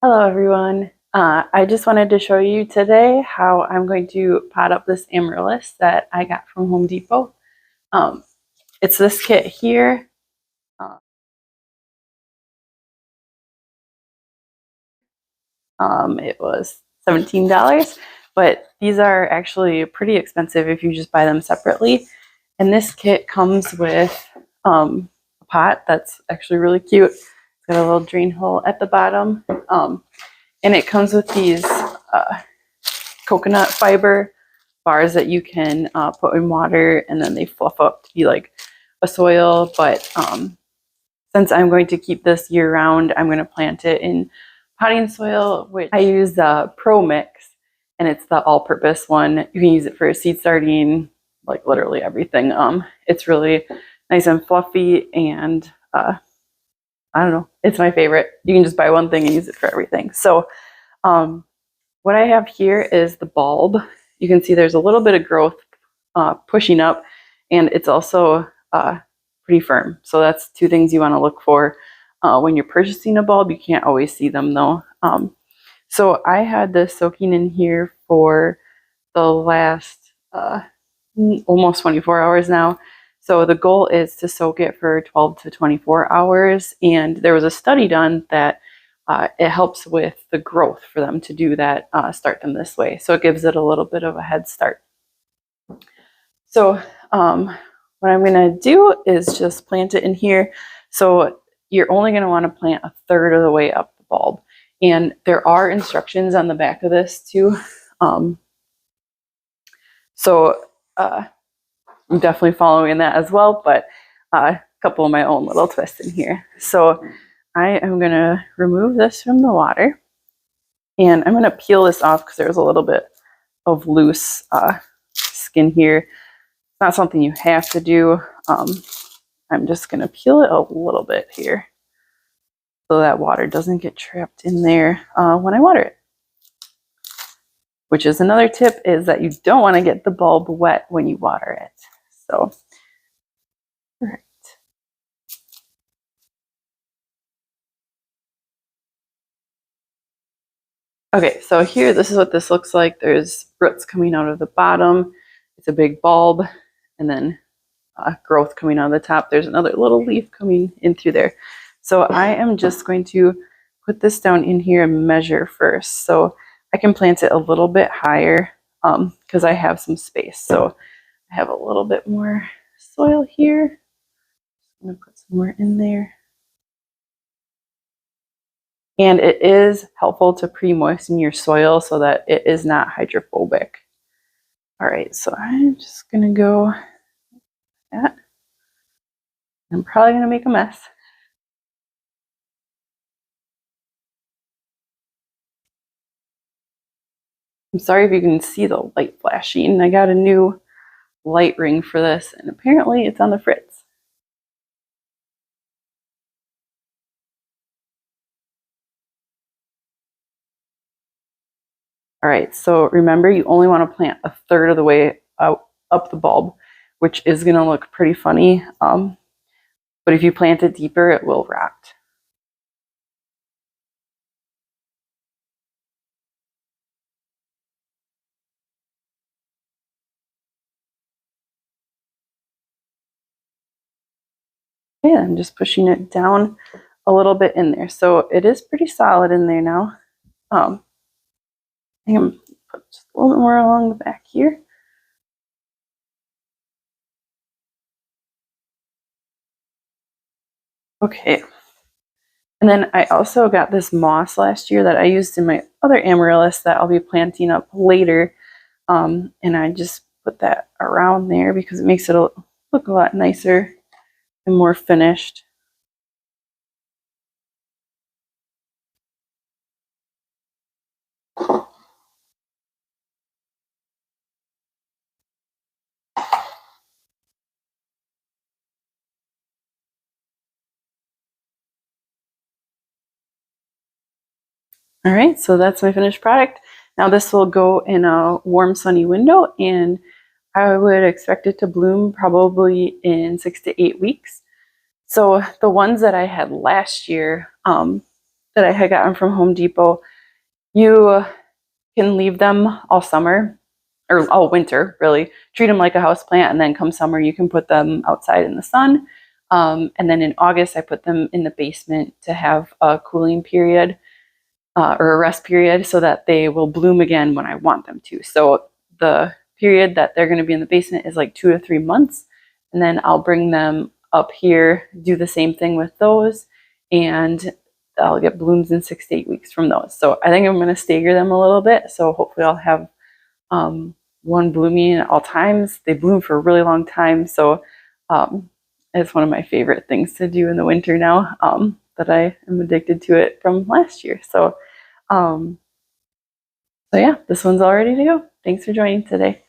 Hello everyone. I just wanted to show you today how I'm going to pot up this Amaryllis that I got from Home Depot. Um, it's this kit here. Uh, it was $17, but these are actually pretty expensive if you just buy them separately. And this kit comes with a pot that's actually really cute. It's got a little drain hole at the bottom. And it comes with these coconut fiber bars that you can put in water, and then they fluff up to be like a soil. But since I'm going to keep this year round, I'm going to plant it in potting soil, which I use the Pro Mix, and it's the all-purpose one. You can use it for seed starting, like literally everything. It's really nice and fluffy, and I don't know, it's my favorite. You can just buy one thing and use it for everything. So what I have here is the bulb. You can see there's a little bit of growth pushing up, and it's also pretty firm. So that's two things you want to look for when you're purchasing a bulb. You can't always see them though. So I had this soaking in here for the last almost 24 hours now. So the goal is to soak it for 12 to 24 hours. And there was a study done that it helps with the growth for them to do that, start them this way. So it gives it a little bit of a head start. So what I'm going to do is just plant it in here. So you're only going to want to plant a third of the way up the bulb. And there are instructions on the back of this too. I'm definitely following that as well, but a couple of my own little twists in here. So I am going to remove this from the water, and I'm going to peel this off because there's a little bit of loose skin here. It's not something you have to do. I'm just going to peel it a little bit here so that water doesn't get trapped in there when I water it. Which is another tip, is that you don't want to get the bulb wet when you water it. So, all right. Okay, so here, this is what this looks like. There's roots coming out of the bottom. It's a big bulb, and then growth coming out of the top. There's another little leaf coming in through there. So I am just going to put this down in here and measure first. So I can plant it a little bit higher because I have some space. So I have a little bit more soil here. I'm going to put some more in there. And it is helpful to pre-moisten your soil so that it is not hydrophobic. All right, so I'm just going to go like that. I'm probably going to make a mess. I'm sorry if you can see the light flashing. I got a new light ring for this, and apparently it's on the fritz. All right, so remember, you only want to plant a third of the way out, up the bulb, which is going to look pretty funny. But if you plant it deeper, it will rot. Okay, I'm just pushing it down a little bit in there. So it is pretty solid in there now. I think I'm going to put just a little bit more along the back here. Okay. And then I also got this moss last year that I used in my other Amaryllis that I'll be planting up later. And I just put that around there because it makes it look a lot nicer and more finished. All right, so that's my finished product. Now this will go in a warm, sunny window, and I would expect it to bloom probably in 6 to 8 weeks. So the ones that I had last year, that I had gotten from Home Depot. You can leave them all summer or all winter, really. Treat them like a house plant, and then come summer, you can put them outside in the sun. And then in August, I put them in the basement to have a cooling period or a rest period so that they will bloom again when I want them to. So the period that they're going to be in the basement is like 2 to 3 months. And then I'll bring them up here, do the same thing with those, and I'll get blooms in 6 to 8 weeks from those. So I think I'm going to stagger them a little bit. So hopefully I'll have one blooming at all times. They bloom for a really long time. So it's one of my favorite things to do in the winter now, that I am addicted to it from last year. So yeah, this one's all ready to go. Thanks for joining today.